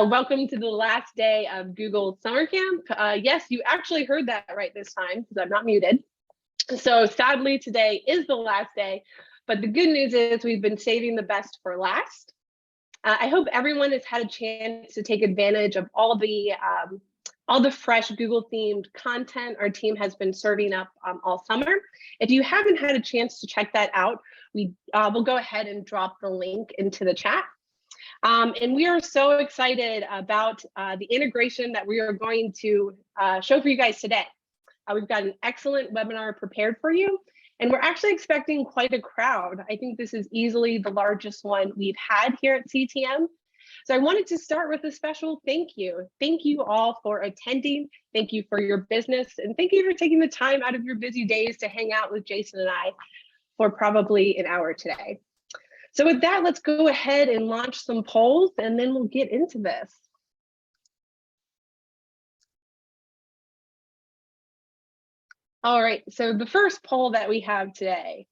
Welcome to the last day of Google Summer Camp. Yes, you actually heard that right this time because I'm not muted. So sadly, today is the last day, but the good news is we've been saving the best for last. I hope everyone has had a chance to take advantage of all the fresh Google themed content our team has been serving up all summer. If you haven't had a chance to check that out, we'll go ahead and drop the link into the chat. And we are so excited about the integration that we are going to show for you guys today. We've got an excellent webinar prepared for you, and we're actually expecting quite a crowd. I think this is easily the largest one we've had here at CTM. So I wanted to start with a special thank you. Thank you all for attending. Thank you for your business, and thank you for taking the time out of your busy days to hang out with Jason and I for probably an hour today. So with that, let's go ahead and launch some polls, and then we'll get into this. All right, so the first poll that we have today,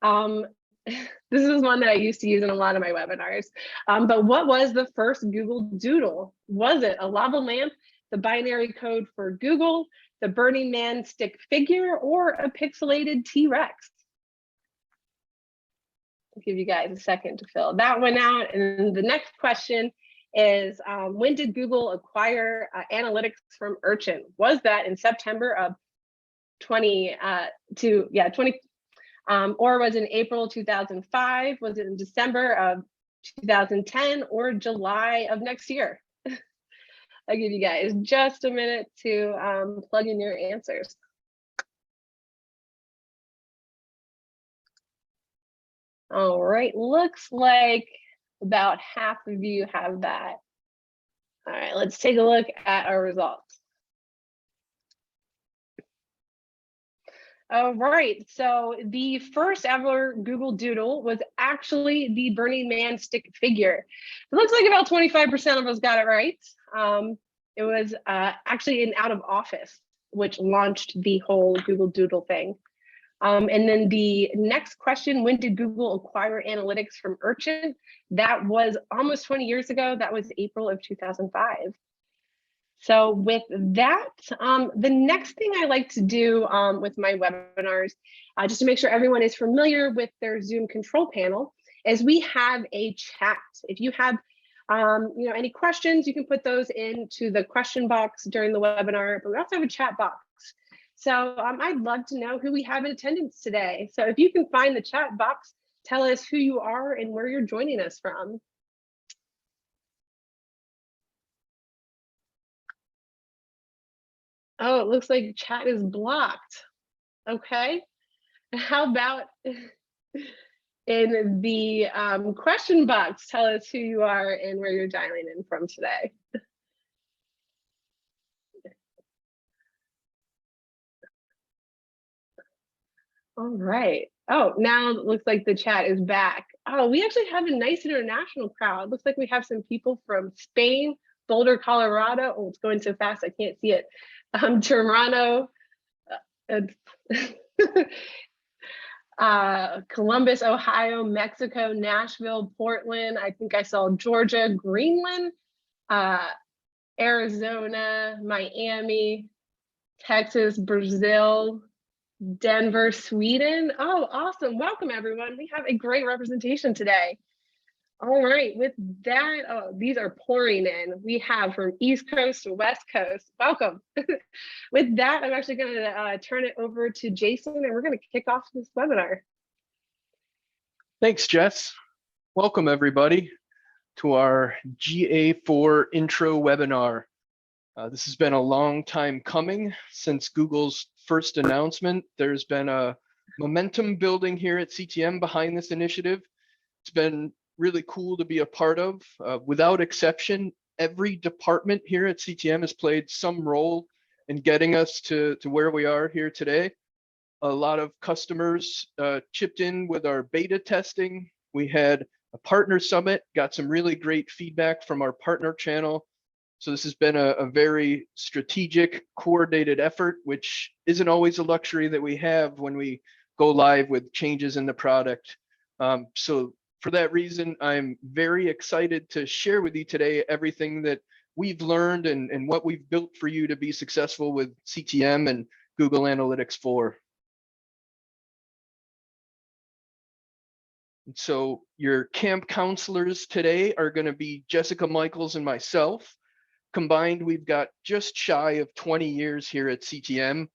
this is one that I used to use in a lot of my webinars, but what was the first Google Doodle? Was it a lava lamp, the binary code for Google, the Burning Man stick figure, or a pixelated T-Rex? I'll give you guys a second to fill that one out. And the next question is, when did Google acquire analytics from Urchin? Was that in September of 20, or was it in April 2005? Was it in December of 2010 or July of next year? I'll give you guys just a minute to plug in your answers. All right, looks like about half of you have that. All right, let's take a look at our results. All right, so the first ever Google Doodle was actually the Burning Man stick figure. It looks like about 25% of us got it right. It was actually an Out of Office, which launched the whole Google Doodle thing. And then the next question, when did Google acquire analytics from Urchin? That was almost 20 years ago. That was April of 2005. So with that, the next thing I like to do with my webinars, just to make sure everyone is familiar with their Zoom control panel, is we have a chat. If you have any questions, you can put those into the question box during the webinar, but we also have a chat box. So I'd love to know who we have in attendance today. So if you can find the chat box, tell us who you are and where you're joining us from. Oh, it looks like chat is blocked. Okay. How about in the question box, tell us who you are and where you're dialing in from today. All right. Oh, now it looks like the chat is back. Oh, we actually have a nice international crowd. Looks like we have some people from Spain, Boulder, Colorado. Oh, it's going so fast, I can't see it. Toronto, Columbus, Ohio, Mexico, Nashville, Portland. I think I saw Georgia, Greenland, Arizona, Miami, Texas, Brazil, Denver, Sweden. Oh, awesome. Welcome, everyone. We have a great representation today. All right, with that, oh, these are pouring in. We have from East Coast to West Coast. Welcome. With that, I'm actually going to turn it over to Jason, and we're going to kick off this webinar. Thanks, Jess. Welcome, everybody, to our GA4 intro webinar. This has been a long time coming since Google's first announcement. There's been a momentum building here at CTM behind this initiative. It's been really cool to be a part of. Without exception, every department here at CTM has played some role in getting us to where we are here today. A lot of customers chipped in with our beta testing. We had a partner summit, got some really great feedback from our partner channel. So this has been a very strategic, coordinated effort, which isn't always a luxury that we have when we go live with changes in the product. So For that reason, I'm very excited to share with you today everything that we've learned and what we've built for you to be successful with CTM and Google Analytics 4. So your camp counselors today are going to be Jessica Michaels and myself. Combined, we've got just shy of 20 years here at CTM.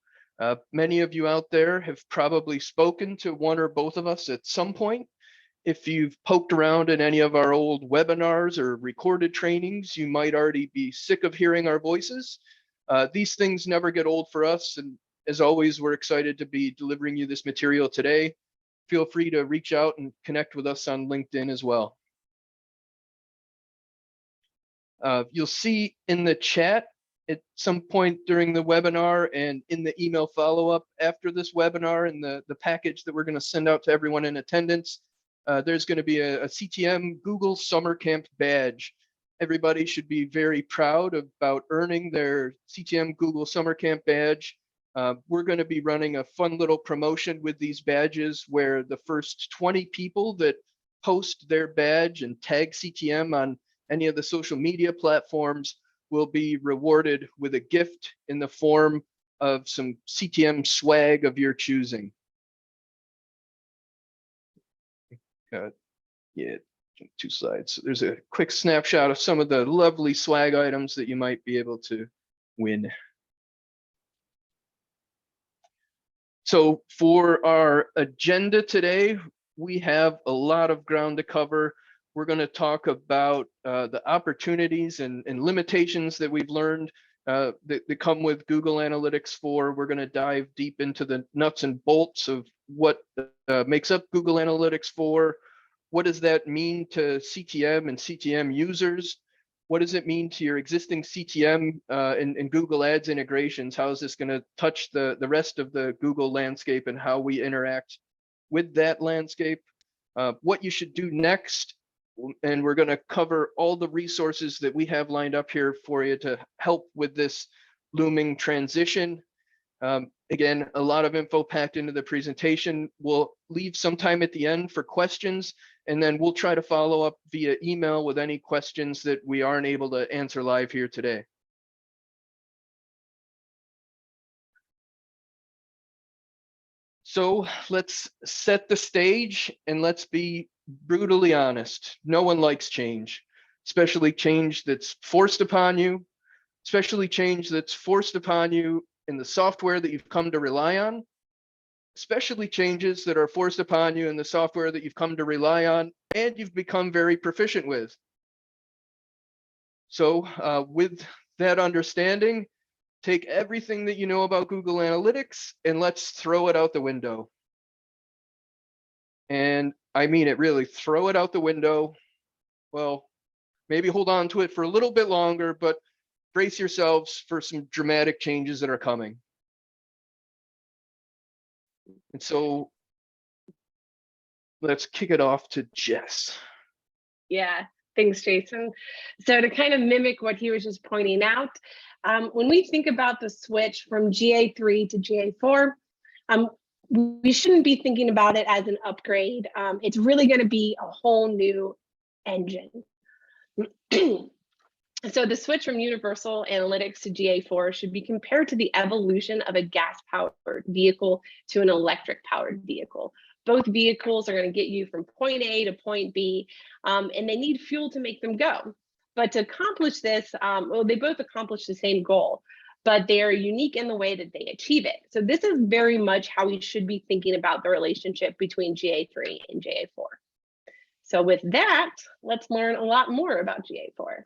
Many of you out there have probably spoken to one or both of us at some point. If you've poked around in any of our old webinars or recorded trainings, you might already be sick of hearing our voices. These things never get old for us. And as always, we're excited to be delivering you this material today. Feel free to reach out and connect with us on LinkedIn as well. You'll see in the chat at some point during the webinar and in the email follow-up after this webinar and the package that we're going to send out to everyone in attendance, there's going to be a CTM Google Summer Camp badge. Everybody should be very proud about earning their CTM Google Summer Camp badge. We're going to be running a fun little promotion with these badges where the first 20 people that post their badge and tag CTM on any of the social media platforms will be rewarded with a gift in the form of some CTM swag of your choosing. Yeah, 2 slides. So there's a quick snapshot of some of the lovely swag items that you might be able to win. So for our agenda today, we have a lot of ground to cover. We're going to talk about the opportunities and limitations that we've learned that come with Google Analytics 4. We're going to dive deep into the nuts and bolts of what makes up Google Analytics 4. What does that mean to CTM and CTM users? What does it mean to your existing CTM and Google Ads integrations? How is this going to touch the rest of the Google landscape and how we interact with that landscape? What you should do next, and we're going to cover all the resources that we have lined up here for you to help with this looming transition. Again, a lot of info packed into the presentation. We'll leave some time at the end for questions, and then we'll try to follow up via email with any questions that we aren't able to answer live here today. So let's set the stage and let's be brutally honest. No one likes change, especially change that's forced upon you, especially change that's forced upon you in the software that you've come to rely on, especially changes that are forced upon you in the software that you've come to rely on and you've become very proficient with. So with that understanding, take everything that you know about Google Analytics and let's throw it out the window. And I mean it, really, throw it out the window. Well, maybe hold on to it for a little bit longer, but brace yourselves for some dramatic changes that are coming. And so let's kick it off to Jess. Yeah, thanks, Jason. So to kind of mimic what he was just pointing out, when we think about the switch from GA3 to GA4, we shouldn't be thinking about it as an upgrade. It's really going to be a whole new engine. So the switch from universal analytics to GA4 should be compared to the evolution of a gas-powered vehicle to an electric-powered vehicle. Both vehicles are going to get you from point A to point B, and they need fuel to make them go. But to accomplish this, well, they both accomplish the same goal, but they are unique in the way that they achieve it. So this is very much how we should be thinking about the relationship between GA3 and GA4. So with that, let's learn a lot more about GA4.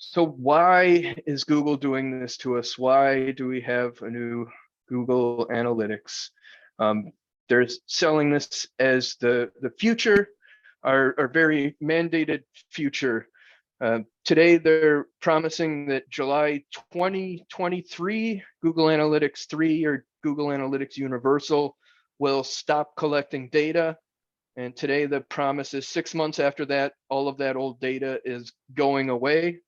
So why is Google doing this to us? Why do we have a new Google Analytics? They're selling this as the future, our very mandated future. Today, they're promising that July 2023, Google Analytics 3 or Google Analytics Universal will stop collecting data. And today, the promise is 6 months after that, all of that old data is going away.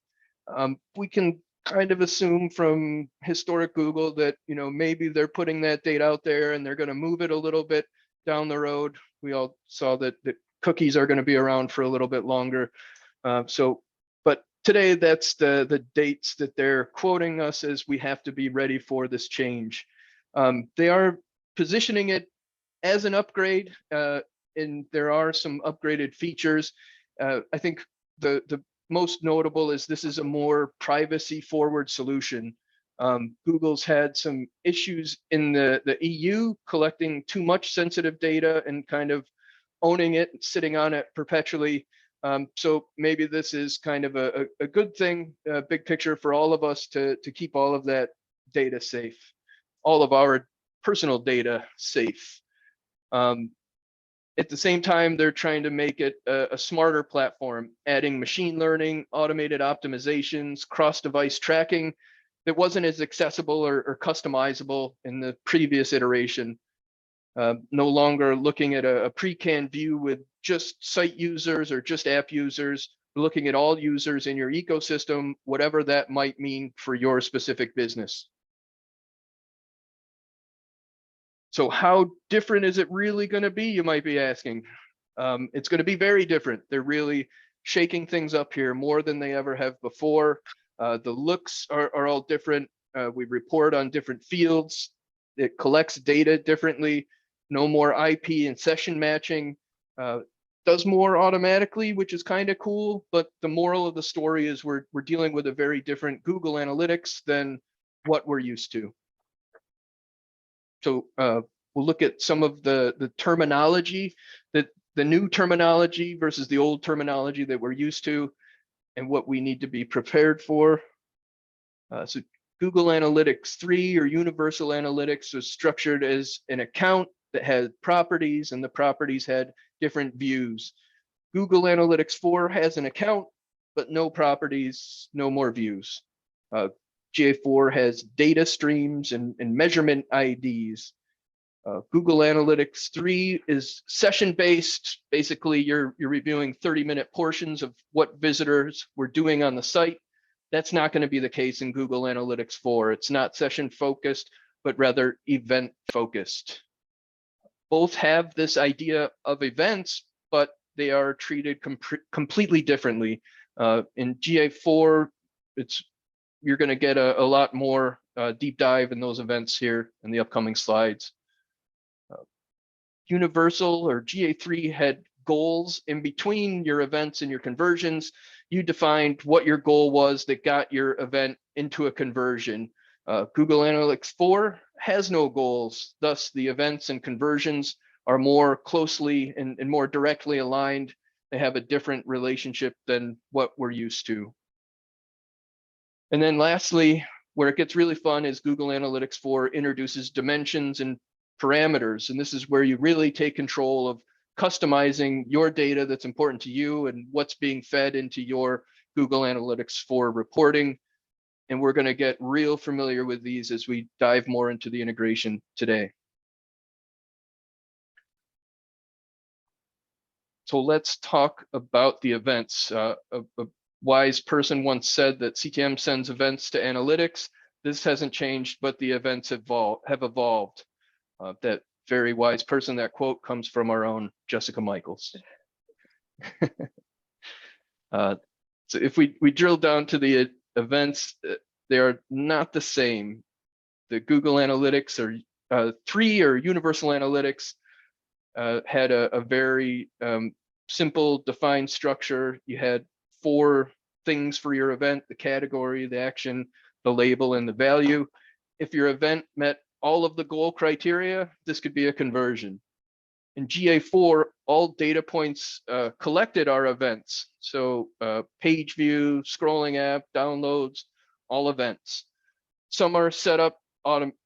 We can kind of assume from historic Google that, maybe they're putting that data out there and they're going to move it a little bit down the road. We all saw that cookies are going to be around for a little bit longer. But today that's the dates that they're quoting us as we have to be ready for this change. They are positioning it as an upgrade, and there are some upgraded features. I think the most notable is this is a more privacy forward solution. Google's had some issues in the EU collecting too much sensitive data and kind of owning it, sitting on it perpetually. So maybe this is kind of a good thing, big picture for all of us to keep all of that data safe, all of our personal data safe. At the same time, they're trying to make it a smarter platform, adding machine learning, automated optimizations, cross-device tracking that wasn't as accessible or customizable in the previous iteration. No longer looking at a pre-canned view with just site users or just app users, looking at all users in your ecosystem, whatever that might mean for your specific business. So how different is it really going to be, you might be asking? It's going to be very different. They're really shaking things up here more than they ever have before. The looks are all different. We report on different fields. It collects data differently. No more IP and session matching. Does more automatically, which is kind of cool. But the moral of the story is we're dealing with a very different Google Analytics than what we're used to. So we'll look at some of the terminology, the new terminology versus the old terminology that we're used to, and what we need to be prepared for. So Google Analytics 3 or Universal Analytics was structured as an account that had properties, and the properties had different views. Google Analytics 4 has an account, but no properties, no more views. GA4 has data streams and measurement IDs. Google Analytics 3 is session-based. Basically, you're reviewing 30-minute portions of what visitors were doing on the site. That's not going to be the case in Google Analytics 4. It's not session-focused, but rather event-focused. Both have this idea of events, but they are treated completely differently. In GA4, you're going to get a lot more deep dive in those events here in the upcoming slides. Universal or GA3 had goals in between your events and your conversions. You defined what your goal was that got your event into a conversion. Google Analytics 4 has no goals. Thus, the events and conversions are more closely and more directly aligned. They have a different relationship than what we're used to. And then lastly, where it gets really fun is Google Analytics 4 introduces dimensions and parameters. And this is where you really take control of customizing your data that's important to you and what's being fed into your Google Analytics 4 reporting. And we're going to get real familiar with these as we dive more into the integration today. So let's talk about the events. A wise person once said that CTM sends events to analytics. This hasn't changed, but the events have evolved. That very wise person, that quote comes from our own Jessica Michaels. So if we drill down to the events, they are not the same. The Google Analytics 3 or Universal Analytics had a very simple defined structure. You had 4 things for your event: the category, the action, the label, and the value. If your event met all of the goal criteria, this could be a conversion. In GA4, all data points collected are events. So page view, scrolling app, downloads, all events. Some are set up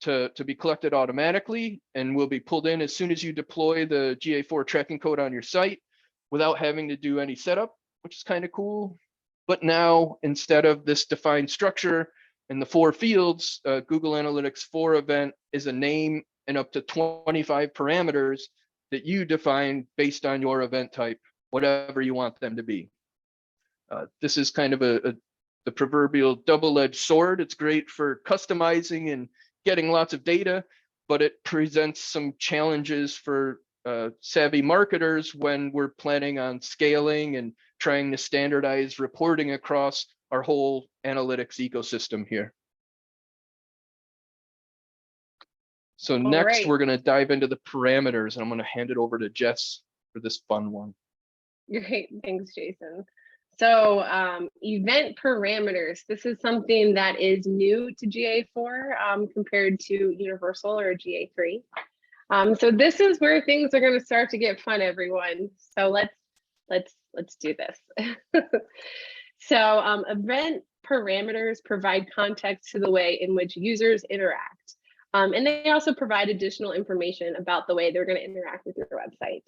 to be collected automatically and will be pulled in as soon as you deploy the GA4 tracking code on your site without having to do any setup, which is kind of cool. But now, instead of this defined structure and the 4 fields, Google Analytics 4 event is a name and up to 25 parameters that you define based on your event type, whatever you want them to be. This is kind of a the proverbial double-edged sword. It's great for customizing and getting lots of data, but it presents some challenges for savvy marketers when we're planning on scaling and trying to standardize reporting across our whole analytics ecosystem here. So next, we're going to dive into the parameters, and I'm going to hand it over to Jess for this fun one. Great, thanks, Jason. So event parameters, this is something that is new to GA4 compared to Universal or GA3. So this is where things are going to start to get fun, everyone. So let's do this. So event parameters provide context to the way in which users interact. And they also provide additional information about the way they're going to interact with your website.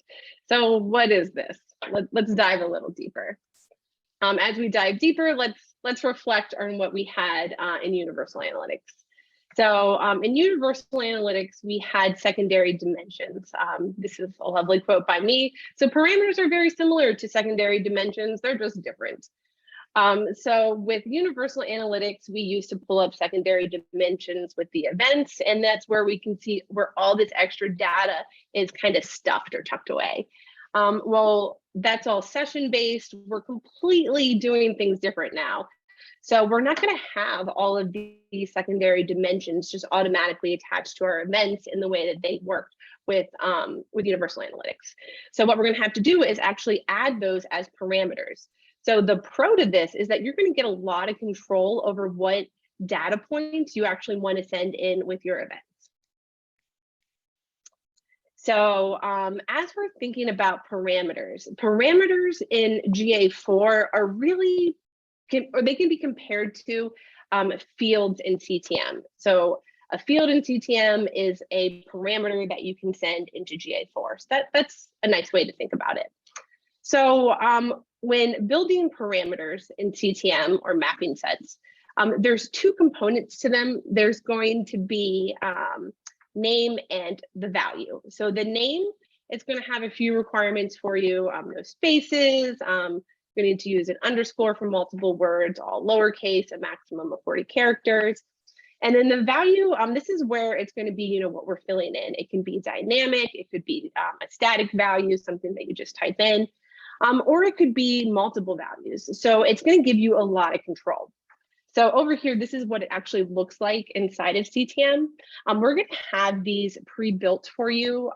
So what is this? Let's dive a little deeper. As we dive deeper, let's reflect on what we had in Universal Analytics. So in Universal Analytics, we had secondary dimensions. This is a lovely quote by me. So parameters are very similar to secondary dimensions. They're just different. So with Universal Analytics, we used to pull up secondary dimensions with the events, and that's where we can see where all this extra data is kind of stuffed or tucked away. Well, that's all session-based. We're completely doing things different now. So we're not going to have all of these secondary dimensions just automatically attached to our events in the way that they worked with Universal Analytics. So what we're going to have to do is actually add those as parameters. So the pro to this is that you're going to get a lot of control over what data points you actually want to send in with your events. So as we're thinking about parameters in GA4 are really, they can be compared to fields in CTM. So a field in CTM is a parameter that you can send into GA4. So that's a nice way to think about it. So when building parameters in CTM or mapping sets, there's two components to them. There's going to be name and the value. So the name is going to have a few requirements for you. No spaces. You need to use an underscore for multiple words, all lowercase, a maximum of 40 characters. And then the value, this is where it's going to be, what we're filling in. It can be dynamic. It could be a static value, something that you just type in, or it could be multiple values. So it's going to give you a lot of control. So over here, this is what it actually looks like inside of CTM. We're going to have these pre-built for you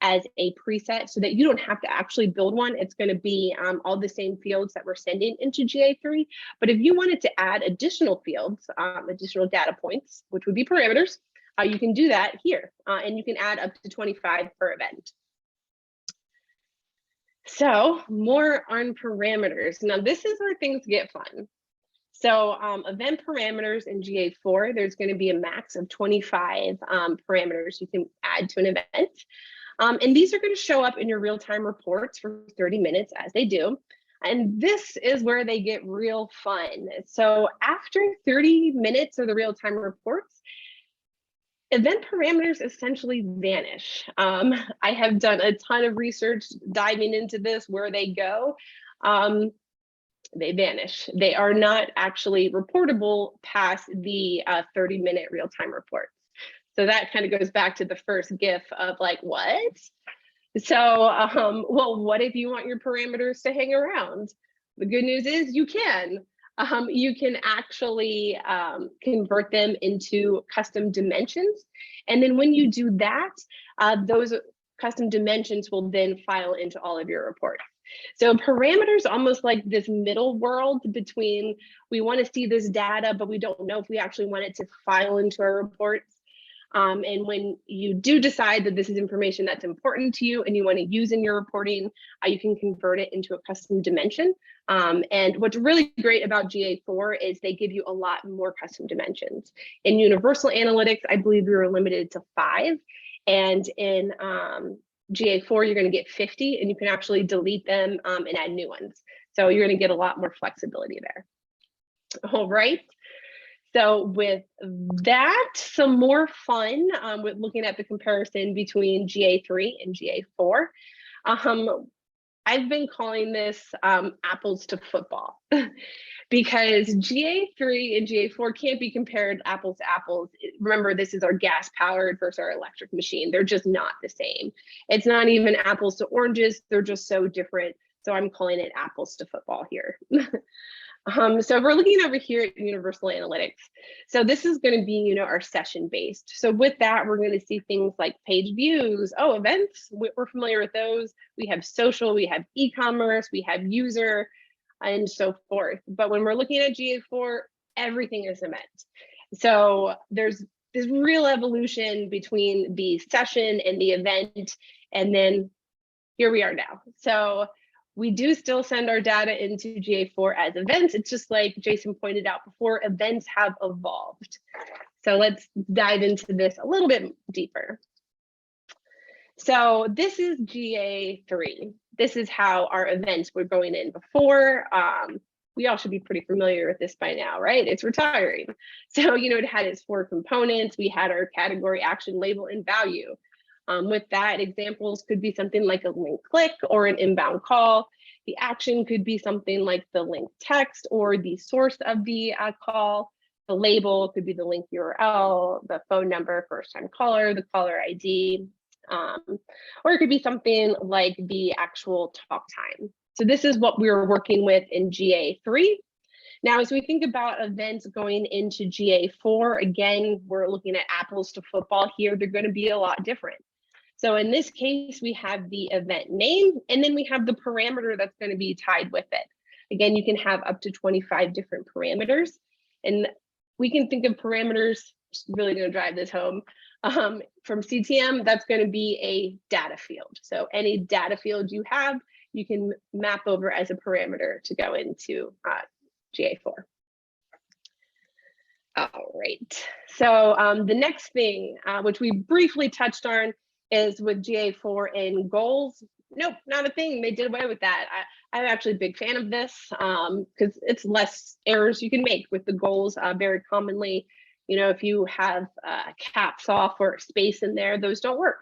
as a preset so that you don't have to actually build one. It's going to be all the same fields that we're sending into GA3. But if you wanted to add additional fields, additional data points, which would be parameters, you can do that here. And you can add up to 25 per event. So more on parameters. Now, this is where things get fun. So event parameters in GA4, there's going to be a max of 25 parameters you can add to an event. And these are going to show up in your real-time reports for 30 minutes as they do. And this is where they get real fun. So after 30 minutes of the real-time reports, event parameters essentially vanish. I have done a ton of research diving into this, where they go. They vanish. They are not actually reportable past the 30-minute real-time reports. So that kind of goes back to the first GIF of like, what? So, well, what if you want your parameters to hang around? The good news is you can. You can actually convert them into custom dimensions. And then when you do that, those custom dimensions will then file into all of your reports. So parameters almost like this middle world between we want to see this data, but we don't know if we actually want it to file into our reports. And when you do decide that this is information that's important to you and you want to use in your reporting, you can convert it into a custom dimension. And what's really great about GA4 is they give you a lot more custom dimensions. In Universal Analytics, I believe we were limited to 5. And in GA4, you're going to get 50, and you can actually delete them and add new ones. So you're going to get a lot more flexibility there. All right. So with that, some more fun with looking at the comparison between GA3 and GA4. I've been calling this apples to football because GA3 and GA4 can't be compared apples to apples. Remember, this is our gas powered versus our electric machine. They're just not the same. It's not even apples to oranges. They're just so different. So I'm calling it apples to football here. So if we're looking over here at Universal Analytics, so this is going to be, our session based. So with that, we're going to see things like page views, events, we're familiar with those. We have social, we have e-commerce, we have user, and so forth. But when we're looking at GA4, everything is event. So there's this real evolution between the session and the event, and then here we are now. So we do still send our data into GA4 as events. It's just like Jason pointed out before, events have evolved. So let's dive into this a little bit deeper. So this is GA3. This is how our events were going in before. We all should be pretty familiar with this by now, right? It's retiring. So, it had its 4 components. We had our category, action, label, and value. With that, examples could be something like a link click or an inbound call. The action could be something like the link text or the source of the call. The label could be the link URL, the phone number, first time caller, the caller ID, or it could be something like the actual talk time. So this is what we were working with in GA3. Now, as we think about events going into GA4, again, we're looking at apples to football here. They're going to be a lot different. So in this case, we have the event name, and then we have the parameter that's going to be tied with it. Again, you can have up to 25 different parameters, and we can think of parameters, just really going to drive this home, from CTM, that's going to be a data field. So any data field you have, you can map over as a parameter to go into GA4. All right, so the next thing, which we briefly touched on, is with GA4 and goals. Nope, not a thing. They did away with that. I'm actually a big fan of this because it's less errors you can make with the goals. Very commonly, if you have caps off or space in there, those don't work.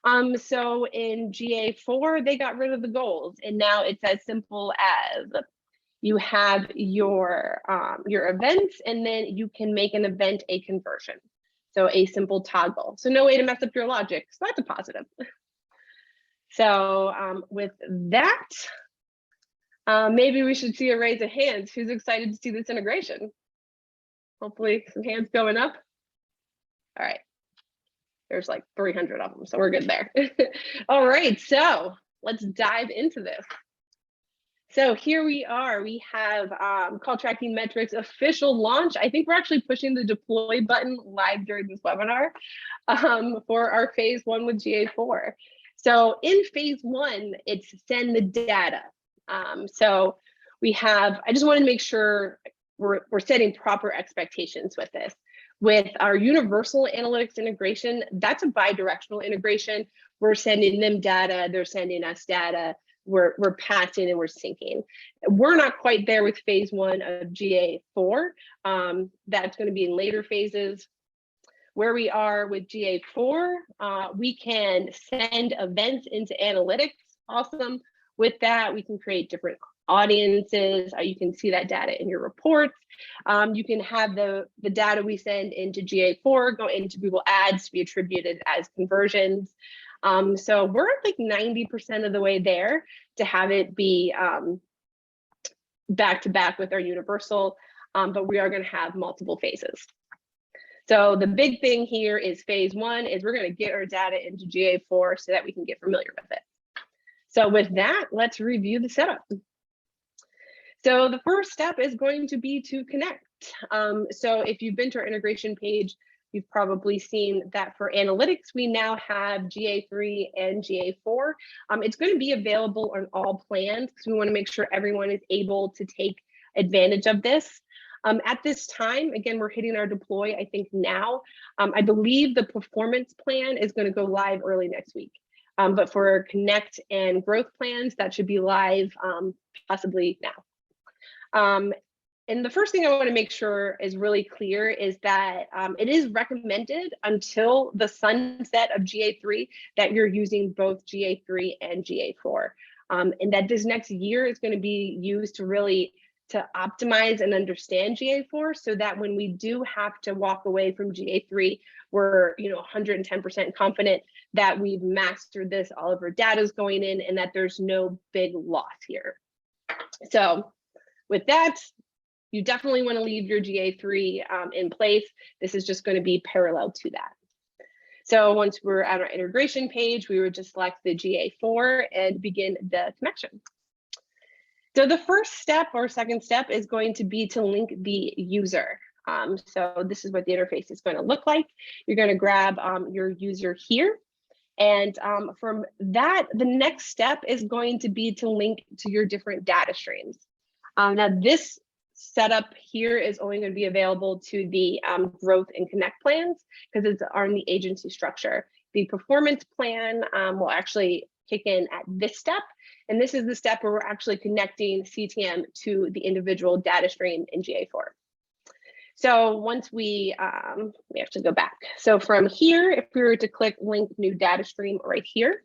So in GA4, they got rid of the goals, and now it's as simple as you have your events, and then you can make an event a conversion. So a simple toggle. So no way to mess up your logic. So that's a positive. So with that, maybe we should see a raise of hands. Who's excited to see this integration? Hopefully some hands going up. All right. There's like 300 of them, so we're good there. All right, so let's dive into this. So here we are. We have CallTrackingMetrics official launch. I think we're actually pushing the deploy button live during this webinar for our phase 1 with GA4. So in phase 1, it's send the data. So we have, I just want to make sure we're setting proper expectations with this. With our universal analytics integration, that's a bi-directional integration. We're sending them data, they're sending us data. We're passing and we're syncing. We're not quite there with phase 1 of GA4. That's going to be in later phases. Where we are with GA4, we can send events into analytics. Awesome. With that, we can create different audiences. You can see that data in your reports. You can have the data we send into GA4 go into Google Ads to be attributed as conversions. So we're like 90% of the way there to have it be back to back with our universal, but we are going to have multiple phases. So the big thing here is phase 1 is we're going to get our data into GA4 so that we can get familiar with it. So with that, let's review the setup. So the first step is going to be to connect. So if you've been to our integration page, you've probably seen that for analytics, we now have GA3 and GA4. It's going to be available on all plans because we want to make sure everyone is able to take advantage of this. At this time, again, we're hitting our deploy, I think now. I believe the performance plan is going to go live early next week. But for Connect and growth plans, that should be live possibly now. And the first thing I want to make sure is really clear is that it is recommended until the sunset of GA3 that you're using both GA3 and GA4. and that this next year is going to be used to really to optimize and understand GA4, so that when we do have to walk away from GA3, we're 110% confident that we've mastered this, all of our data is going in, and that there's no big loss here. So with that, you definitely want to leave your GA3 in place. This is just going to be parallel to that. So once we're at our integration page, we would just select the GA4 and begin the connection. So the first step or second step is going to be to link the user. So this is what the interface is going to look like. You're going to grab your user here. And from that, the next step is going to be to link to your different data streams. Now this setup here is only going to be available to the growth and connect plans because it's on the agency structure. The performance plan will actually kick in at this step. And this is the step where we're actually connecting CTM to the individual data stream in GA4. So once we have to go back. So from here, if we were to click link new data stream right here,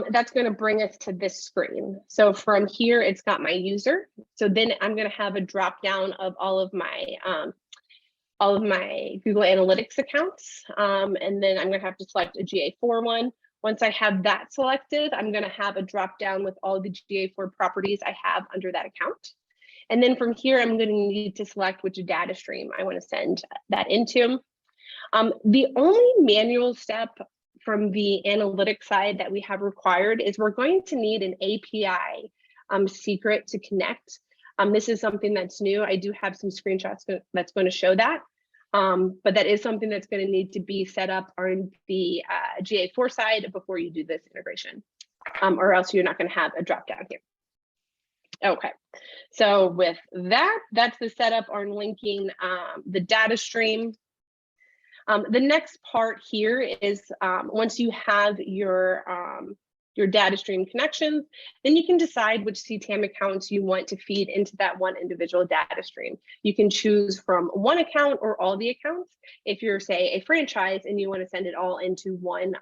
that's going to bring us to this screen. So from here, it's got my user. So then I'm going to have a drop down of all of my Google Analytics accounts. And then I'm going to have to select a GA4 one. Once I have that selected, I'm going to have a drop down with all the GA4 properties I have under that account. And then from here, I'm going to need to select which data stream I want to send that into. The only manual step from the analytics side that we have required is we're going to need an API secret to connect. This is something that's new. I do have some screenshots that's going to show that. But that is something that's going to need to be set up on the GA4 side before you do this integration, or else you're not going to have a drop down here. Okay, so with that, that's the setup on linking the data stream. The next part here is once you have your data stream connections, then you can decide which CTM accounts you want to feed into that one individual data stream. You can choose from one account or all the accounts. If you're, say, a franchise and you want to send it all into one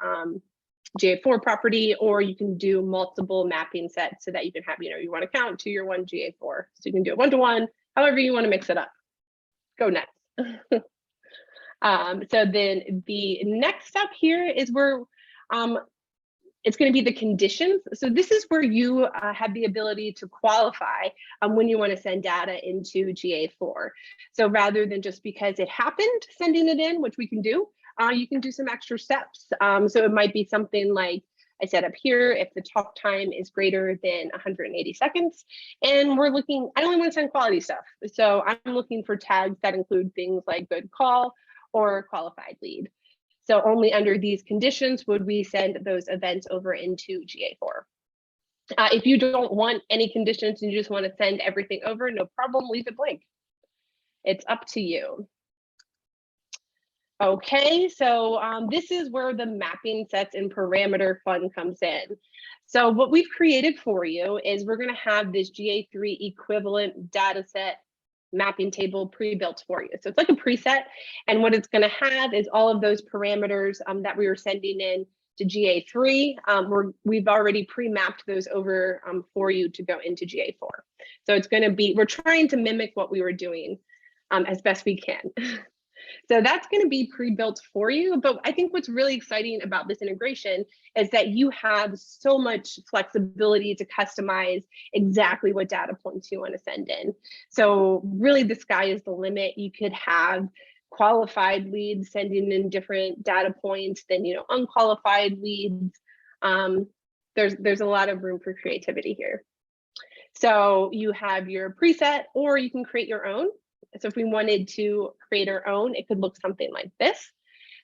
GA4 property, or you can do multiple mapping sets so that you can have, your one account to your one GA4. So you can do it one-to-one, however you want to mix it up. Go nuts. So then the next step here is where it's going to be the conditions. So this is where you have the ability to qualify when you want to send data into GA4. So rather than just because it happened, sending it in, which we can do, you can do some extra steps. So it might be something like I said up here, if the talk time is greater than 180 seconds, and we're looking, I only want to send quality stuff. So I'm looking for tags that include things like good call or qualified lead. So only under these conditions would we send those events over into GA4. If you don't want any conditions and you just want to send everything over, no problem, leave it blank. It's up to you. Okay, so this is where the mapping sets and parameter fun comes in. So what we've created for you is we're going to have this GA3 equivalent data set mapping table pre-built for you. So it's like a preset, and what it's going to have is all of those parameters that we were sending in to GA3. We've already pre-mapped those over for you to go into GA4. So it's going to be, we're trying to mimic what we were doing as best we can. So that's going to be pre-built for you. But I think what's really exciting about this integration is that you have so much flexibility to customize exactly what data points you want to send in. So really the sky is the limit. You could have qualified leads sending in different data points than unqualified leads. There's a lot of room for creativity here. So you have your preset, or you can create your own. So if we wanted to create our own, it could look something like this.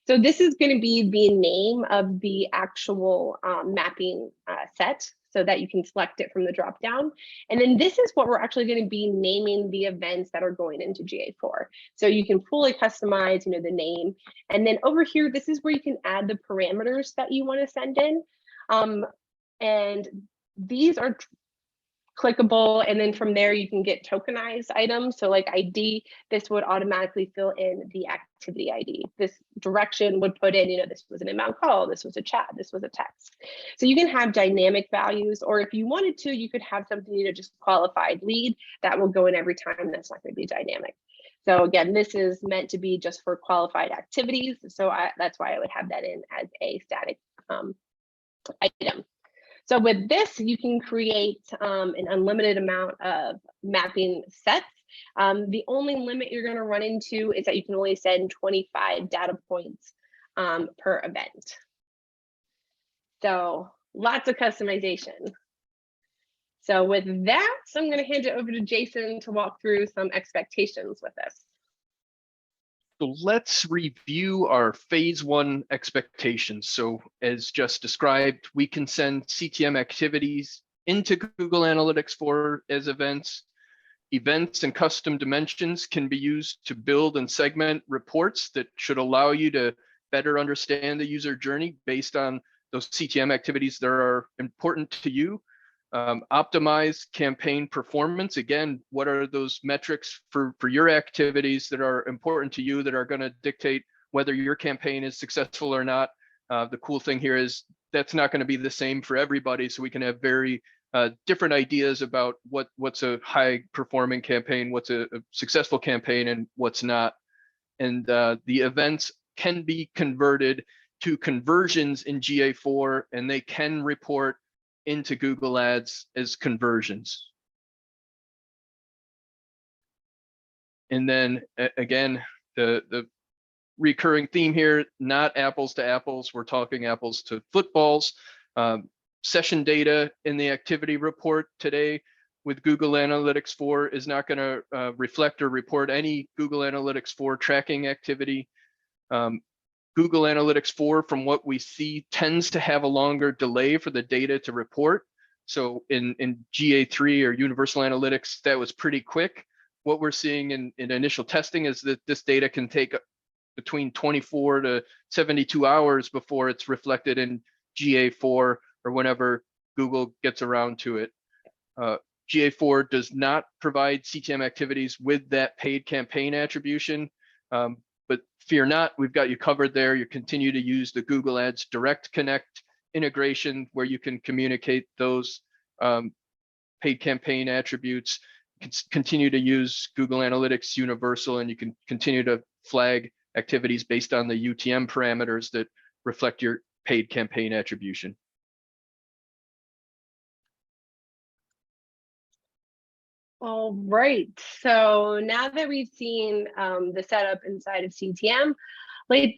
So this is going to be the name of the actual mapping set, so that you can select it from the drop down. And then this is what we're actually going to be naming the events that are going into GA4. So you can fully customize, the name. And then over here, this is where you can add the parameters that you want to send in. And these are clickable, and then from there you can get tokenized items. So like ID, this would automatically fill in the activity ID. This direction would put in, this was an inbound call, this was a chat, this was a text. So you can have dynamic values, or if you wanted to, you could have something, just qualified lead that will go in every time. That's not going to be dynamic. So again, this is meant to be just for qualified activities. So that's why I would have that in as a static item. So with this, you can create an unlimited amount of mapping sets. The only limit you're going to run into is that you can only send 25 data points per event. So lots of customization. So with that, I'm going to hand it over to Jason to walk through some expectations with us. So let's review our phase 1 expectations. So as just described, we can send CTM activities into Google Analytics 4 as events. Events and custom dimensions can be used to build and segment reports that should allow you to better understand the user journey based on those CTM activities that are important to you. Optimize campaign performance. Again, what are those metrics for your activities that are important to you that are going to dictate whether your campaign is successful or not? The cool thing here is that's not going to be the same for everybody, so we can have very different ideas about what's a high performing campaign, what's a successful campaign, and what's not. And the events can be converted to conversions in GA4, and they can report into Google Ads as conversions. And then again, the recurring theme here, not apples to apples, we're talking apples to footballs. Session data in the activity report today with Google Analytics 4 is not going to reflect or report any Google Analytics 4 tracking activity. Google Analytics 4, from what we see, tends to have a longer delay for the data to report. So in GA3 or Universal Analytics, that was pretty quick. What we're seeing in initial testing is that this data can take between 24 to 72 hours before it's reflected in GA4 or whenever Google gets around to it. GA4 does not provide CTM activities with that paid campaign attribution. But fear not, we've got you covered there. You continue to use the Google Ads Direct Connect integration where you can communicate those paid campaign attributes. You can continue to use Google Analytics Universal, and you can continue to flag activities based on the UTM parameters that reflect your paid campaign attribution. All right, so now that we've seen the setup inside of CTM,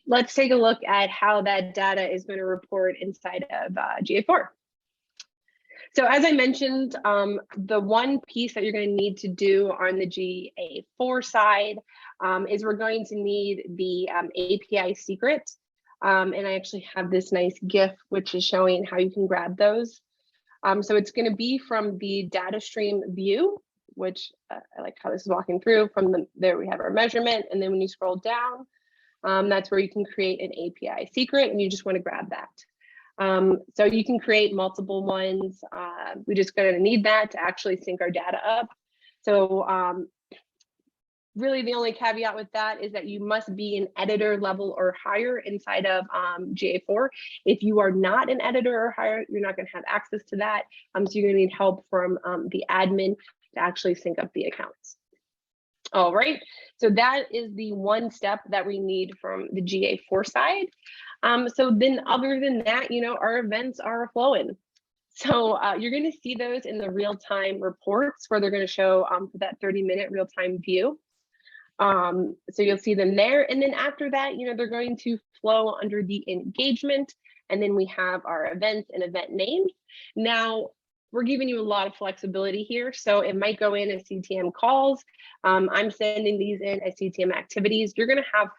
let's take a look at how that data is going to report inside of GA4. So as I mentioned, the one piece that you're going to need to do on the GA4 side is we're going to need the API secret. And I actually have this nice GIF, which is showing how you can grab those. So it's going to be from the data stream view, which I like how this is walking through. There we have our measurement, and then when you scroll down, that's where you can create an API secret, and you just want to grab that. So you can create multiple ones. We're just going to need that to actually sync our data up. So really the only caveat with that is that you must be an editor level or higher inside of GA4. If you are not an editor or higher, you're not going to have access to that. So you're going to need help from the admin to actually sync up the accounts. All right, so that is the one step that we need from the GA4 side. So then other than that, our events are flowing. So you're going to see those in the real-time reports where they're going to show for that 30-minute real-time view. So you'll see them there. And then after that, they're going to flow under the engagement. And then we have our events and event names. Now, we're giving you a lot of flexibility here. So it might go in as CTM calls. I'm sending these in as CTM activities. You're going to have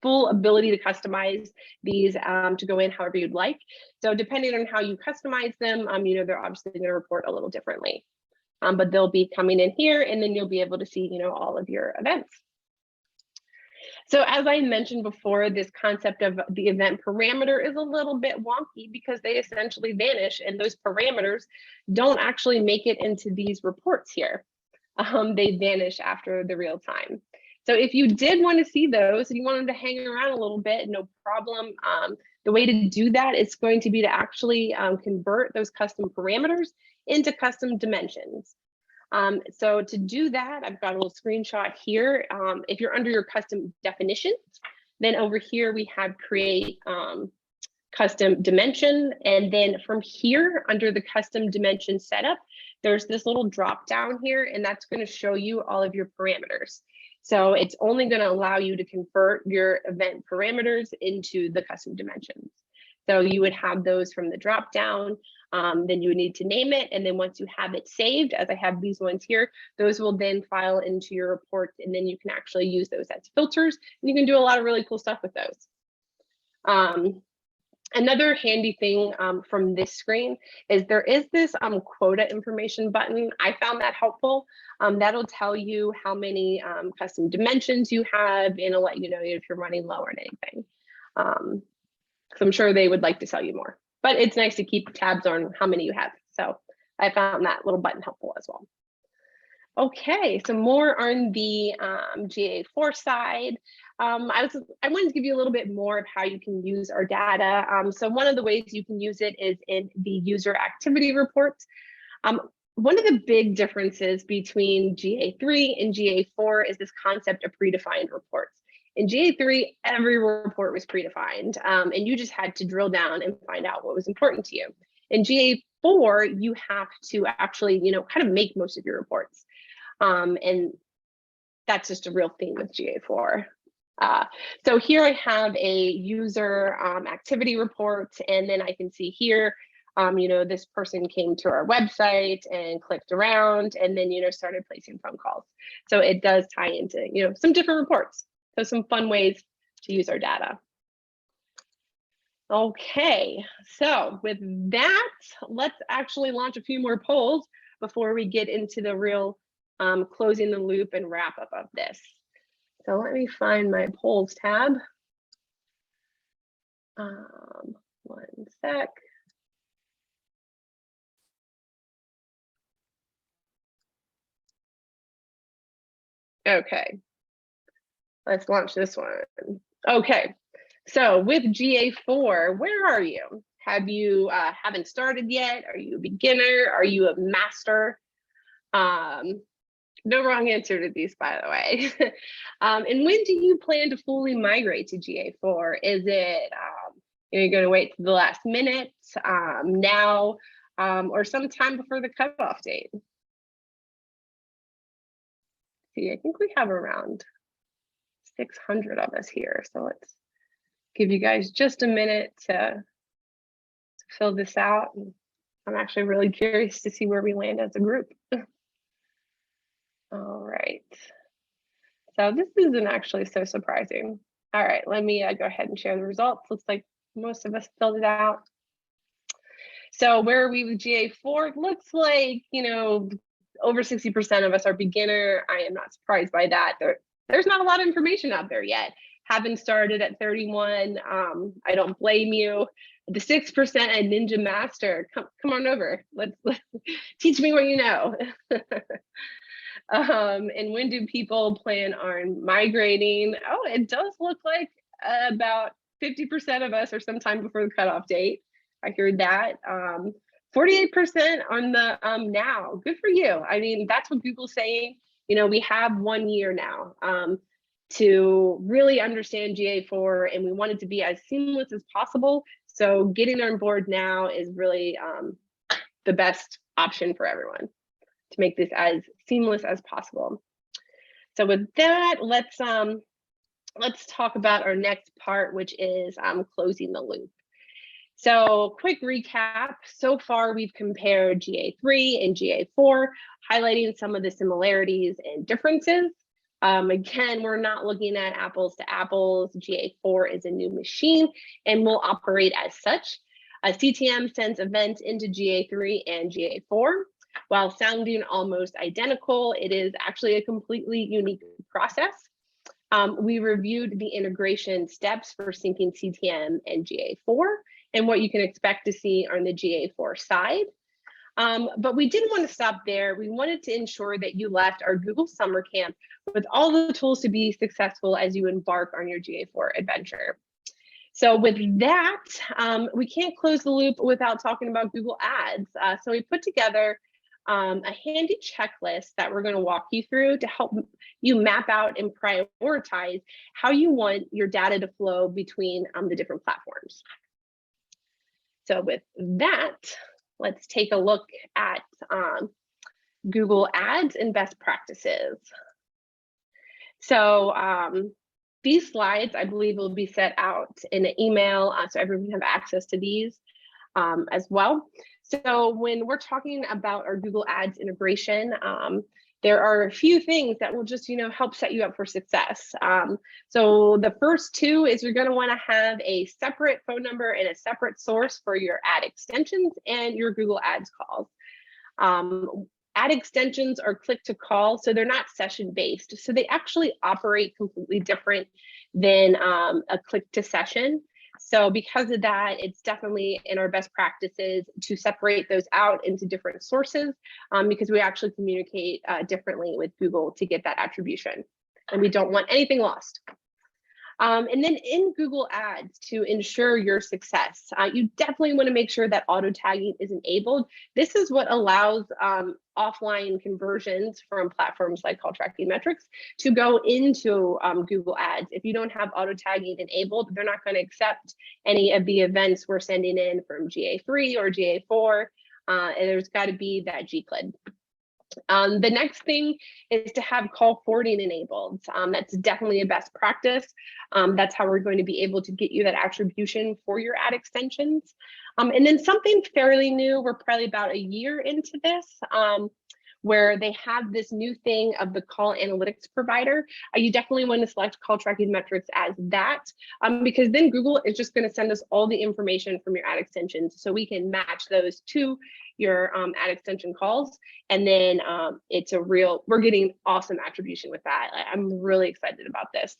full ability to customize these to go in however you'd like. So depending on how you customize them, they're obviously going to report a little differently. But they'll be coming in here, and then you'll be able to see, all of your events. So as I mentioned before, this concept of the event parameter is a little bit wonky because they essentially vanish, and those parameters don't actually make it into these reports here. They vanish after the real time. So if you did want to see those and you wanted to hang around a little bit, no problem. The way to do that is going to be to actually convert those custom parameters into custom dimensions. So to do that, I've got a little screenshot here. If you're under your custom definitions, then over here we have create custom dimension. And then from here under the custom dimension setup, there's this little drop down here, and that's going to show you all of your parameters. So it's only going to allow you to convert your event parameters into the custom dimensions. So you would have those from the drop down, then you would need to name it. And then once you have it saved, as I have these ones here, those will then file into your reports, and then you can actually use those as filters. And you can do a lot of really cool stuff with those. Another handy thing from this screen is there is this quota information button. I found that helpful. That'll tell you how many custom dimensions you have, and it'll let you know if you're running low on anything. So I'm sure they would like to tell you more, but it's nice to keep tabs on how many you have. So I found that little button helpful as well. Okay, so more on the GA4 side. I wanted to give you a little bit more of how you can use our data. So one of the ways you can use it is in the user activity reports. One of the big differences between GA3 and GA4 is this concept of predefined reports. In GA3, every report was predefined, and you just had to drill down and find out what was important to you. In GA4, you have to actually, kind of make most of your reports. And that's just a real theme with GA4. So here I have a user activity report, and then I can see here, this person came to our website and clicked around, and then, started placing phone calls. So it does tie into, some different reports. So some fun ways to use our data. Okay, so with that, let's actually launch a few more polls before we get into the real closing the loop and wrap up of this. So let me find my polls tab. One sec. Okay, let's launch this one. Okay, so with GA4, where are you? Have you haven't started yet? Are you a beginner? Are you a master? No wrong answer to these, by the way. And when do you plan to fully migrate to GA4? Is it you're going to wait to the last minute, now, or sometime before the cutoff date? See, I think we have around 600 of us here, so let's give you guys just a minute to fill this out. I'm actually really curious to see where we land as a group. All right. So this isn't actually so surprising. All right, let me go ahead and share the results. Looks like most of us filled it out. So where are we with GA4? Looks like, over 60% of us are beginner. I am not surprised by that. There's not a lot of information out there yet. Haven't started at 31. I don't blame you. The 6% and Ninja Master, come on over. Let's teach me what you know. And when do people plan on migrating? Oh, it does look like about 50% of us are sometime before the cutoff date. I heard that. 48% on the now. Good for you. I mean, that's what Google's saying. We have 1 year now to really understand GA4, and we want it to be as seamless as possible. So getting on board now is really the best option for everyone to make this as seamless as possible. So with that, let's talk about our next part, which is closing the loop. So quick recap. So far, we've compared GA3 and GA4, highlighting some of the similarities and differences. Again, we're not looking at apples to apples. GA4 is a new machine and will operate as such. CTM sends events into GA3 and GA4. While sounding almost identical, it is actually a completely unique process. We reviewed the integration steps for syncing CTM and GA4 and what you can expect to see on the GA4 side. But we didn't want to stop there. We wanted to ensure that you left our Google Summer Camp with all the tools to be successful as you embark on your GA4 adventure. So with that, we can't close the loop without talking about Google Ads. So we put together a handy checklist that we're going to walk you through to help you map out and prioritize how you want your data to flow between the different platforms. So with that, let's take a look at Google Ads and best practices. So these slides, I believe, will be set out in an email, so everyone can have access to these as well. So when we're talking about our Google Ads integration, there are a few things that will just, help set you up for success. So the first two is you're going to want to have a separate phone number and a separate source for your ad extensions and your Google Ads calls. Ad extensions are click to call, so they're not session based. So they actually operate completely different than a click to session. So because of that, it's definitely in our best practices to separate those out into different sources because we actually communicate differently with Google to get that attribution, and we don't want anything lost. And then in Google Ads, to ensure your success, you definitely want to make sure that auto tagging is enabled. This is what allows offline conversions from platforms like CallTrackingMetrics to go into Google Ads. If you don't have auto tagging enabled, they're not going to accept any of the events we're sending in from GA3 or GA4. And there's got to be that GCLID. The next thing is to have call forwarding enabled. That's definitely a best practice. That's how we're going to be able to get you that attribution for your ad extensions. And then something fairly new, we're probably about a year into this, where they have this new thing of the call analytics provider. You definitely want to select CallTrackingMetrics as that, because then Google is just going to send us all the information from your ad extensions, so we can match those to your ad extension calls. And then we're getting awesome attribution with that. I'm really excited about this.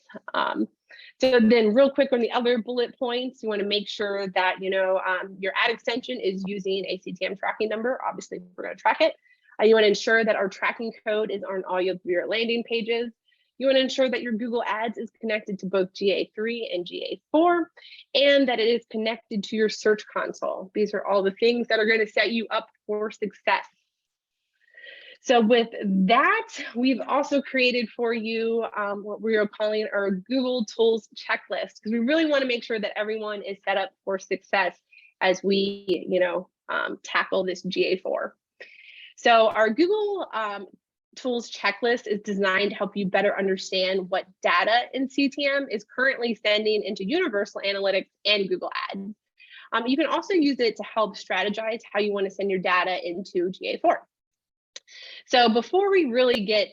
So then real quick on the other bullet points, you want to make sure that, your ad extension is using a CTM tracking number. Obviously, we're going to track it. You want to ensure that our tracking code is on all of your landing pages. You want to ensure that your Google Ads is connected to both GA3 and GA4, and that it is connected to your Search Console. These are all the things that are going to set you up for success. So with that, we've also created for you what we are calling our Google Tools Checklist, because we really want to make sure that everyone is set up for success as we, tackle this GA4. So our Google Tools Checklist is designed to help you better understand what data in CTM is currently sending into Universal Analytics and Google Ads. You can also use it to help strategize how you want to send your data into GA4. So before we really get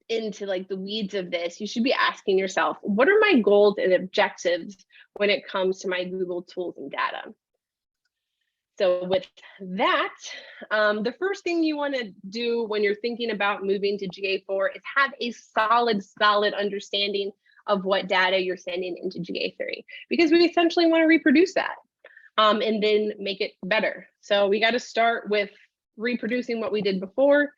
into the weeds of this, you should be asking yourself, what are my goals and objectives when it comes to my Google tools and data? So with that, the first thing you want to do when you're thinking about moving to GA4 is have a solid understanding of what data you're sending into GA3, because we essentially want to reproduce that and then make it better. So we got to start with reproducing what we did before.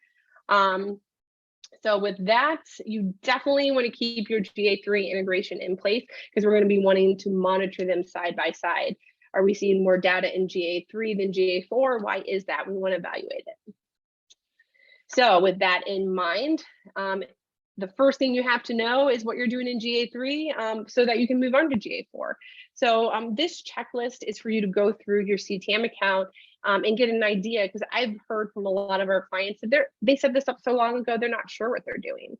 So with that, you definitely want to keep your GA3 integration in place, because we're going to be wanting to monitor them side by side. Are we seeing more data in GA3 than GA4? Why is that? We want to evaluate it. So with that in mind, the first thing you have to know is what you're doing in GA3 so that you can move on to GA4. So this checklist is for you to go through your CTM account and get an idea, because I've heard from a lot of our clients that they set this up so long ago, they're not sure what they're doing.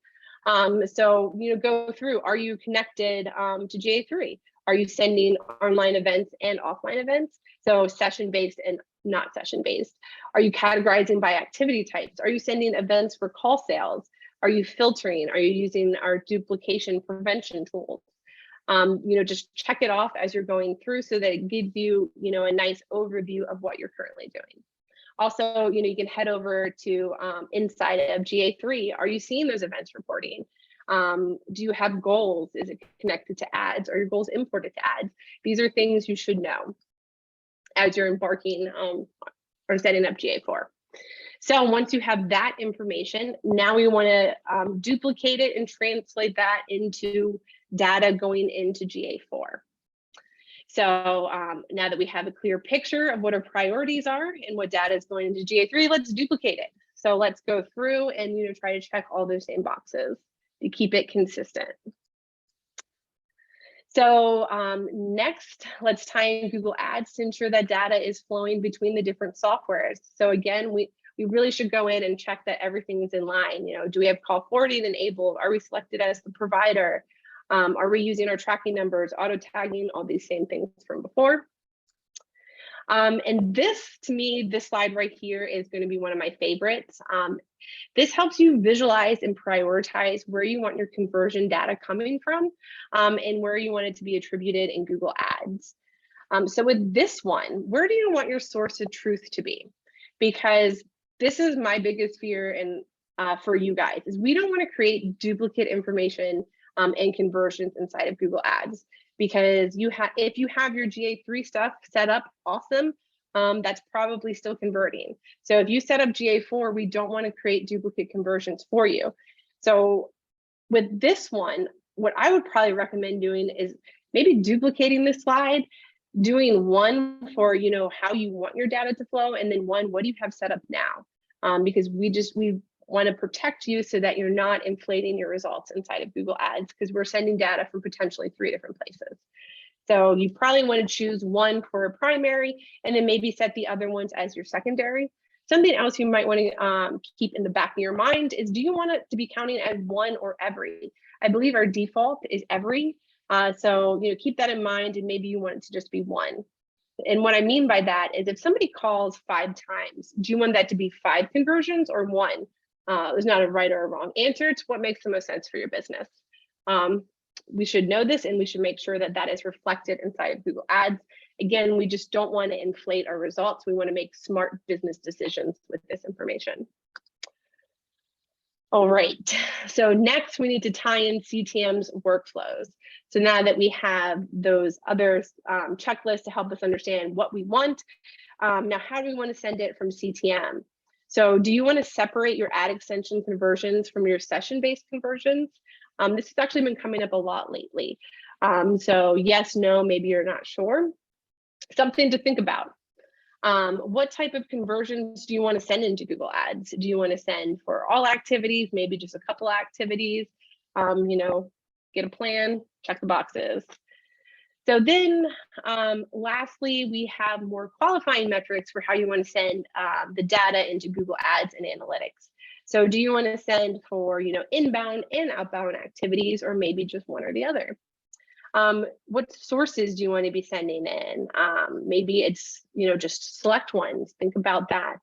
So, go through, are you connected to GA3? Are you sending online events and offline events? So session-based and not session-based. Are you categorizing by activity types? Are you sending events for call sales? Are you filtering? Are you using our duplication prevention tools? Just check it off as you're going through so that it gives you, a nice overview of what you're currently doing. Also, you can head over to inside of GA3. Are you seeing those events reporting? Do you have goals? Is it connected to ads? Are your goals imported to ads? These are things you should know as you're embarking or setting up GA4. So once you have that information, now we want to duplicate it and translate that into data going into GA4. So now that we have a clear picture of what our priorities are and what data is going into GA3, let's duplicate it. So let's go through and try to check all those same boxes to keep it consistent. So next, let's tie in Google Ads to ensure that data is flowing between the different softwares. So again, we really should go in and check that everything is in line. Do we have call forwarding enabled? Are we selected as the provider? Are we using our tracking numbers, auto tagging, all these same things from before? And this, to me, this slide right here is going to be one of my favorites. This helps you visualize and prioritize where you want your conversion data coming from and where you want it to be attributed in Google Ads. So with this one, where do you want your source of truth to be? Because this is my biggest fear and for you guys is we don't want to create duplicate information and conversions inside of Google Ads, because if you have your GA3 stuff set up, awesome, that's probably still converting. So if you set up GA4, we don't want to create duplicate conversions for you. So with this one, what I would probably recommend doing is maybe duplicating this slide, doing one for how you want your data to flow, and then one, what do you have set up now? Because we want to protect you so that you're not inflating your results inside of Google Ads, because we're sending data from potentially 3 different places. So you probably want to choose one for a primary and then maybe set the other ones as your secondary. Something else you might want to keep in the back of your mind is, do you want it to be counting as one or every? I believe our default is every. So keep that in mind, and maybe you want it to just be one. And what I mean by that is if somebody calls 5 times, do you want that to be 5 conversions or 1? There's not a right or a wrong answer. It's what makes the most sense for your business. We should know this, and we should make sure that that is reflected inside of Google Ads. Again, we just don't want to inflate our results. We want to make smart business decisions with this information. All right, so next we need to tie in CTM's workflows. So now that we have those other checklists to help us understand what we want, now how do we want to send it from CTM? So do you want to separate your ad extension conversions from your session-based conversions? This has actually been coming up a lot lately. So yes, no, maybe you're not sure. Something to think about. What type of conversions do you want to send into Google Ads? Do you want to send for all activities, maybe just a couple activities? Get a plan, check the boxes. So then lastly, we have more qualifying metrics for how you want to send the data into Google Ads and analytics. So do you want to send for inbound and outbound activities, or maybe just one or the other? What sources do you want to be sending in? Maybe it's just select ones. Think about that.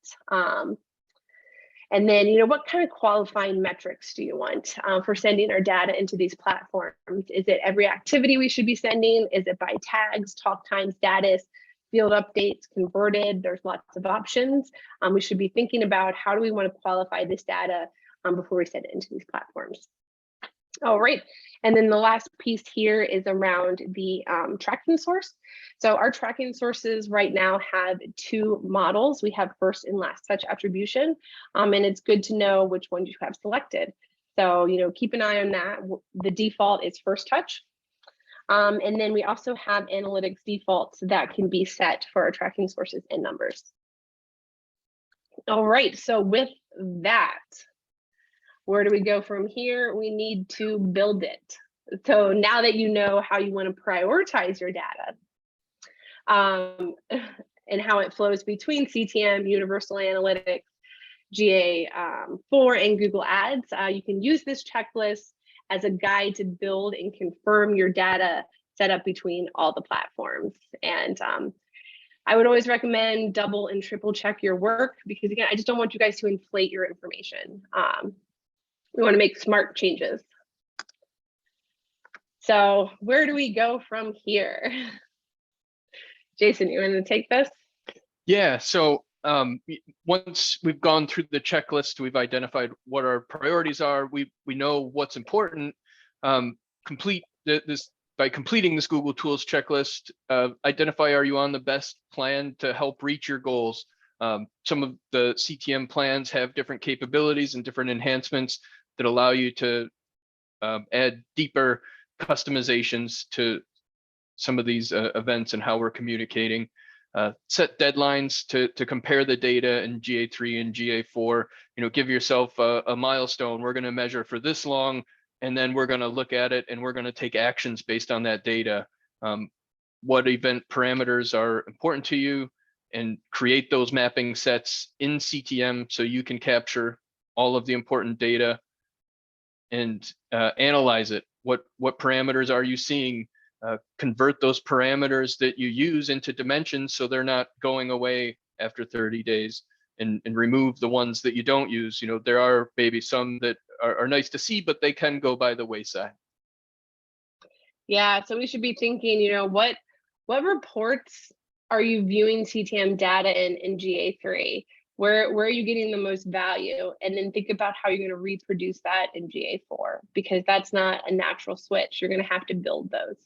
And then what kind of qualifying metrics do you want for sending our data into these platforms? Is it every activity we should be sending? Is it by tags, talk time, status, field updates, converted? There's lots of options. We should be thinking about how do we want to qualify this data before we send it into these platforms. All right, and then the last piece here is around the tracking source. So our tracking sources right now have 2 models. We have first and last touch attribution, and it's good to know which one you have selected. So keep an eye on that. The default is first touch. And then we also have analytics defaults that can be set for our tracking sources and numbers. All right, so with that, where do we go from here? We need to build it. So now that you know how you want to prioritize your data and how it flows between CTM, Universal Analytics, GA4, and Google Ads, you can use this checklist as a guide to build and confirm your data set up between all the platforms. And I would always recommend double and triple check your work, because again, I just don't want you guys to inflate your information. We want to make smart changes. So where do we go from here? Jason, you want to take this? Yeah, so once we've gone through the checklist, we've identified what our priorities are. We know what's important. Complete this by completing this Google Tools checklist. Identify, are you on the best plan to help reach your goals? Some of the CTM plans have different capabilities and different enhancements that allow you to add deeper customizations to some of these events and how we're communicating. Set deadlines to compare the data in GA3 and GA4. Give yourself a milestone. We're going to measure for this long, and then we're going to look at it and we're going to take actions based on that data. What event parameters are important to you, and create those mapping sets in CTM so you can capture all of the important data and analyze it. What parameters are you seeing? Convert those parameters that you use into dimensions so they're not going away after 30 days, and remove the ones that you don't use. There are maybe some that are nice to see, but they can go by the wayside. Yeah, so we should be thinking, what reports are you viewing CTM data in GA3? Where are you getting the most value? And then think about how you're going to reproduce that in GA4, because that's not a natural switch. You're going to have to build those.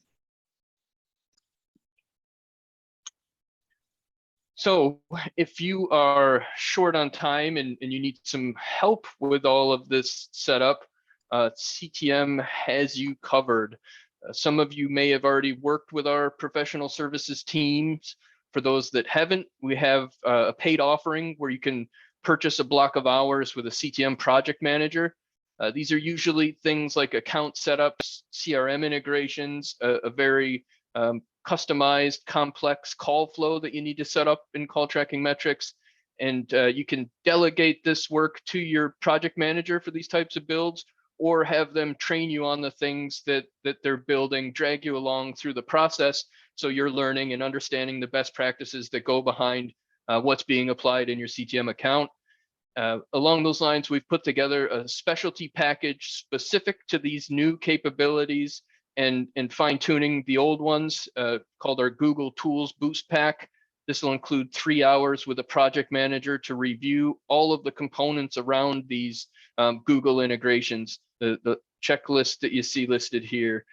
So if you are short on time and you need some help with all of this setup, CTM has you covered. Some of you may have already worked with our professional services teams. For those that haven't, we have a paid offering where you can purchase a block of hours with a CTM project manager. These are usually things like account setups, CRM integrations, a very customized, complex call flow that you need to set up in CallTrackingMetrics. And you can delegate this work to your project manager for these types of builds, or have them train you on the things that they're building, drag you along through the process so you're learning and understanding the best practices that go behind what's being applied in your CTM account. Along those lines, we've put together a specialty package specific to these new capabilities and fine-tuning the old ones, called our Google Tools Boost Pack. This will include 3 hours with a project manager to review all of the components around these Google integrations, the checklist that you see listed here.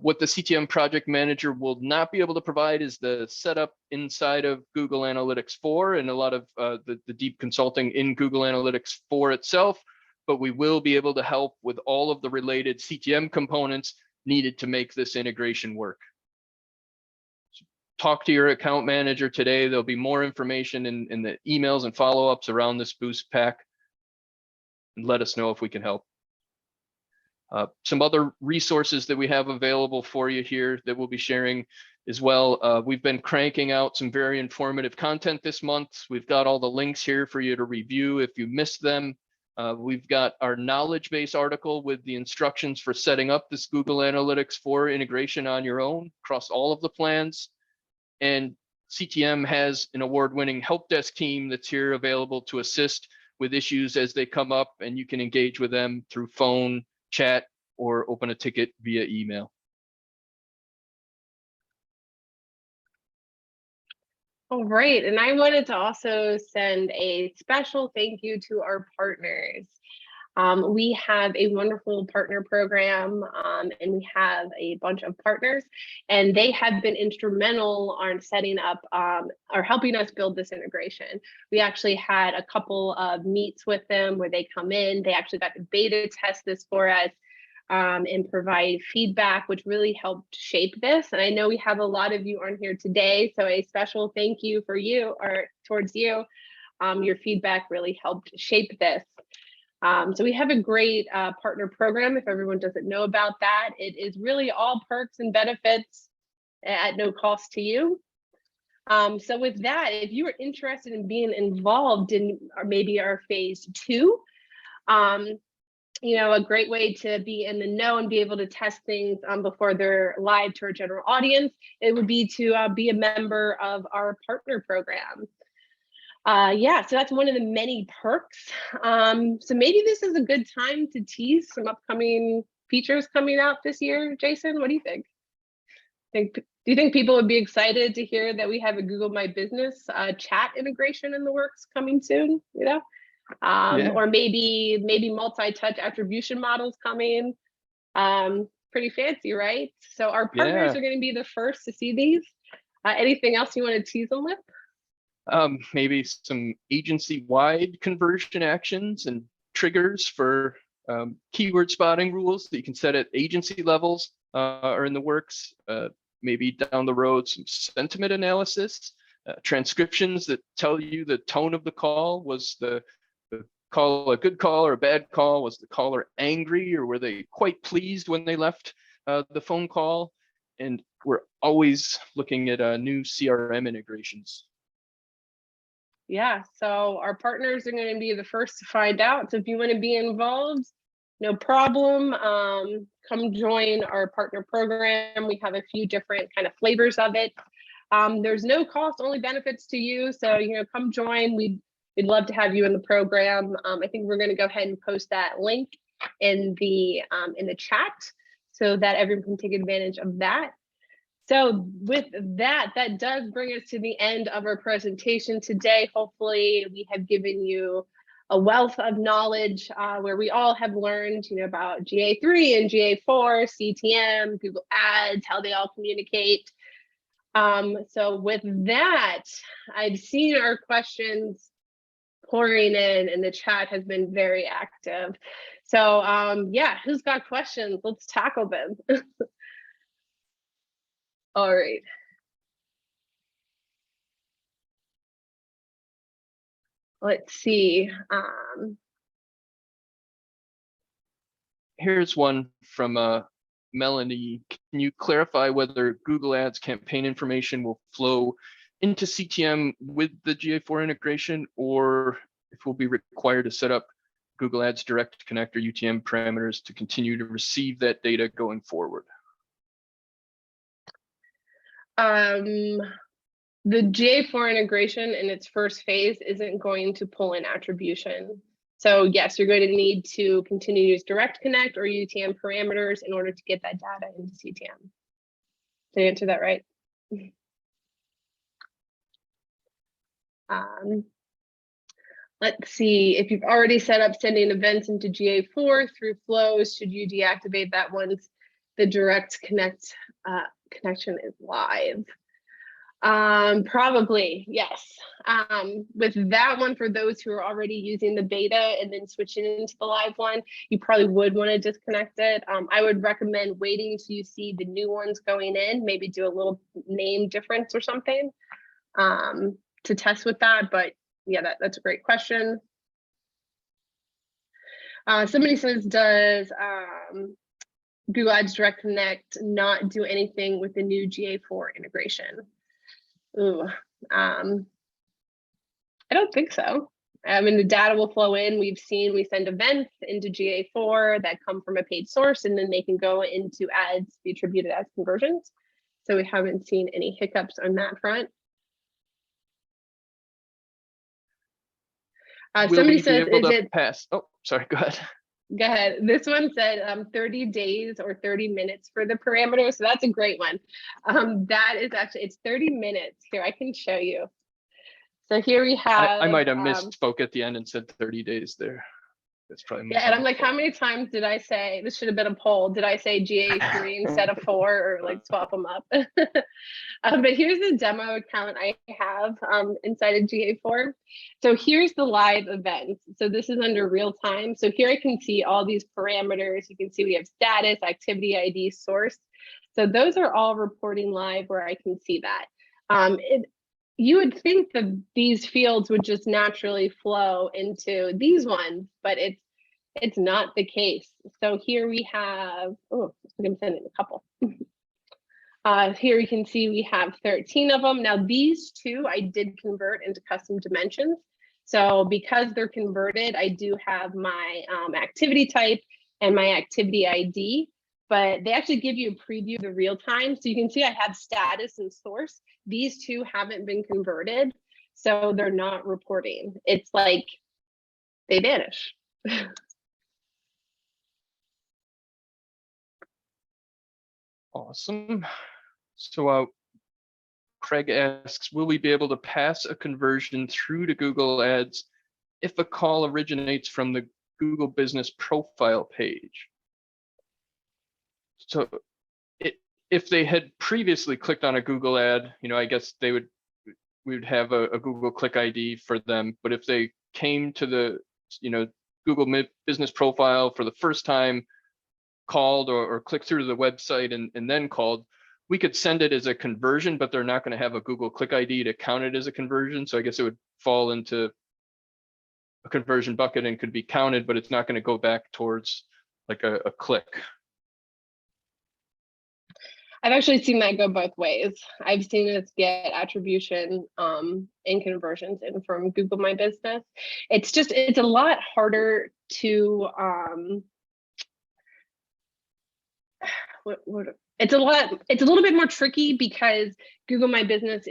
What the CTM project manager will not be able to provide is the setup inside of Google Analytics 4 and a lot of the deep consulting in Google Analytics 4 itself, but we will be able to help with all of the related CTM components needed to make this integration work. So talk to your account manager today. There'll be more information in the emails and follow-ups around this boost pack, and let us know if we can help. Some other resources that we have available for you here that we'll be sharing as well. We've been cranking out some very informative content this month. We've got all the links here for you to review if you missed them. We've got our knowledge base article with the instructions for setting up this Google Analytics 4 integration on your own across all of the plans. And CTM has an award-winning help desk team that's here available to assist with issues as they come up, and you can engage with them through phone, chat, or open a ticket via email. All right, and I wanted to also send a special thank you to our partners. We have a wonderful partner program, and we have a bunch of partners, and they have been instrumental on setting up or helping us build this integration. We actually had a couple of meets with them where they come in, they actually got to beta test this for us and provide feedback, which really helped shape this. And I know we have a lot of you on here today, so a special thank you for you or towards you. Your feedback really helped shape this. So we have a great partner program. If everyone doesn't know about that, it is really all perks and benefits at no cost to you. So with that, if you are interested in being involved in maybe our phase 2, a great way to be in the know and be able to test things before they're live to our general audience, it would be to be a member of our partner program. Yeah, so that's one of the many perks. So maybe this is a good time to tease some upcoming features coming out this year. Jason, what do you think? Do you think people would be excited to hear that we have a Google My Business chat integration in the works coming soon? Yeah. Or maybe multi-touch attribution models coming. Pretty fancy, right? So our partners are going to be the first to see these. Anything else you want to tease them with? Maybe some agency-wide conversion actions and triggers for keyword spotting rules that you can set at agency levels are in the works. Maybe down the road, some sentiment analysis, transcriptions that tell you the tone of the call. Was the call a good call or a bad call? Was the caller angry, or were they quite pleased when they left the phone call? And we're always looking at new CRM integrations. Yeah, so our partners are going to be the first to find out. So if you want to be involved, no problem. Come join our partner program. We have a few different kind of flavors of it. There's no cost, only benefits to you. So, come join. We'd love to have you in the program. I think we're going to go ahead and post that link in the chat so that everyone can take advantage of that. So with that, that does bring us to the end of our presentation today. Hopefully we have given you a wealth of knowledge where we all have learned, about GA3 and GA4, CTM, Google Ads, how they all communicate. So with that, I've seen our questions pouring in and the chat has been very active. So yeah, who's got questions? Let's tackle them. All right. Let's see. Here's one from Melanie. Can you clarify whether Google Ads campaign information will flow into CTM with the GA4 integration, or if we'll be required to set up Google Ads Direct Connect or UTM parameters to continue to receive that data going forward? The GA4 integration in its first phase isn't going to pull in attribution. So yes, you're going to need to continue to use Direct Connect or UTM parameters in order to get that data into CTM. Did I answer that right? Let's see, if you've already set up sending events into GA4 through flows, should you deactivate that once the Direct Connect connection is live? Probably, yes. With that one, for those who are already using the beta and then switching into the live one, you probably would want to disconnect it. I would recommend waiting till you see the new ones going in, maybe do a little name difference or something to test with that. But yeah, that's a great question. Somebody says, does Google Ads Direct Connect not do anything with the new GA4 integration? Ooh, I don't think so. I mean, the data will flow in. We send events into GA4 that come from a paid source, and then they can go into ads, be attributed as conversions. So we haven't seen any hiccups on that front. Somebody says, is it pass? Oh, sorry, go ahead. Go ahead. This one said 30 days or 30 minutes for the parameter. So that's a great one. That is actually, it's 30 minutes. Here, I can show you. So here we have. I might have misspoke at the end and said 30 days there. That's probably. Yeah, and I'm like, how many times did I say, this should have been a poll, did I say GA3 instead of 4, or like swap them up? But here's the demo account I have inside of GA4. So here's the live events. So this is under real time. So here I can see all these parameters. You can see we have status, activity ID, source. So those are all reporting live where I can see that. You would think that these fields would just naturally flow into these ones, but it's not the case. So here we have, oh, I'm sending a couple. Here you can see we have 13 of them. Now these two I did convert into custom dimensions. So because they're converted, I do have my activity type and my activity ID, but they actually give you a preview of the real time. So you can see I have status and source. These two haven't been converted, so they're not reporting. It's like they vanish. Awesome. So Craig asks, will we be able to pass a conversion through to Google Ads if a call originates from the Google Business Profile page? So if they had previously clicked on a Google ad, I guess they would we would have a Google Click ID for them. But if they came to the, Google Business Profile for the first time, called or clicked through to the website and then called, we could send it as a conversion, but they're not going to have a Google Click ID to count it as a conversion. So I guess it would fall into a conversion bucket and could be counted, but it's not going to go back towards like a click. I've actually seen that go both ways. I've seen us get attribution in conversions in from Google My Business. It's a lot harder to it's a little bit more tricky because Google My Business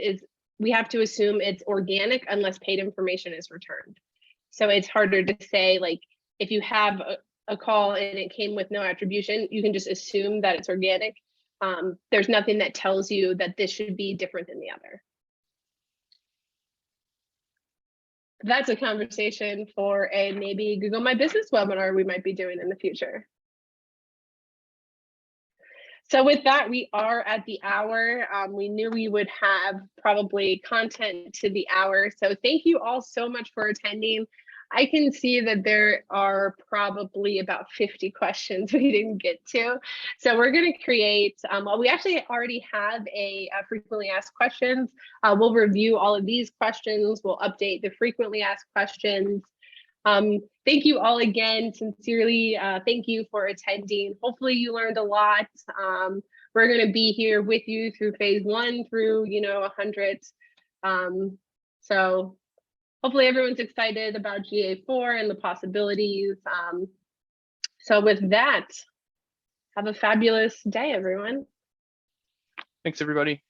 we have to assume it's organic unless paid information is returned. So it's harder to say, like, if you have a call and it came with no attribution, you can just assume that it's organic. There's nothing that tells you that this should be different than the other. That's a conversation for a maybe Google My Business webinar we might be doing in the future. So with that, we are at the hour. We knew we would have probably content to the hour. So thank you all so much for attending. I can see that there are probably about 50 questions we didn't get to. So we're going to create, well, we actually already have a frequently asked questions. We'll review all of these questions. We'll update the frequently asked questions. Thank you all again, sincerely. Thank you for attending. Hopefully you learned a lot. We're going to be here with you through phase 1 through 100. So hopefully everyone's excited about GA4 and the possibilities. So with that, have a fabulous day, everyone. Thanks, everybody.